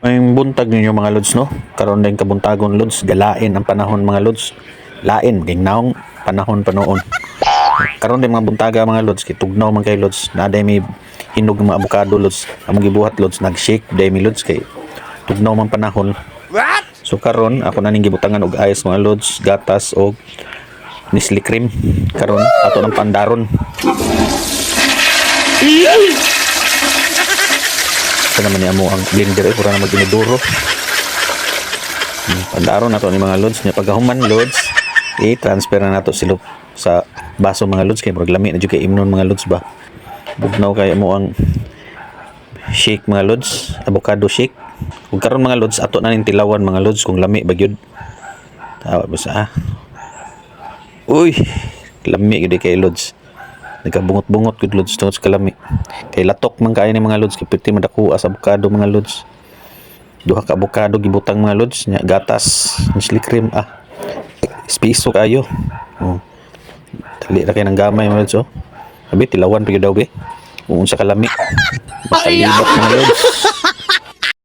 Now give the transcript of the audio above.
May buntag ninyo mga lods, no? Karon din kabuntagon lods, galain ang panahon mga lods. Lain gingnaong panahon pa noon. Karon din mga buntaga mga lods, kay tugnaw man kay lods. Naday may hinog ng mga avocado lods. Among gibuhat lods, nag-shake day mi lods kay tugnaw man panahon. So karon ako na ning gibutangan og ice mga lods, gatas og Nestle cream. Karon ato ng pandaron. Ito naman ni amo ang blender pura na mag-iniduro. Pandaron nato ni mga lods, nya pagkahuman lods, i-transfer na nato sila sa baso mga lods kay murag lami na jud kay imnon mga lods ba. Bugnaw kay amo ang shake mga lods, avocado shake. Ug karon mga lods ato na ning tilawan mga lods kung lami ba gyud. Tawa ba sa Uy, lami gyud kay lods. Nagkabungot-bungot gud lods tungod sa kalami. Kay latok man kay ni mga lods kay piti madako as avocado mga lods. Duha ka avocado gibutang mga lods nya gatas, Nestle cream Spiso kayo. Oh. Dali ra kay nang gamay mga lods oh. Sabi tilawan pa gyud daw be. Kung unsa kalami. Makalibot mga lods.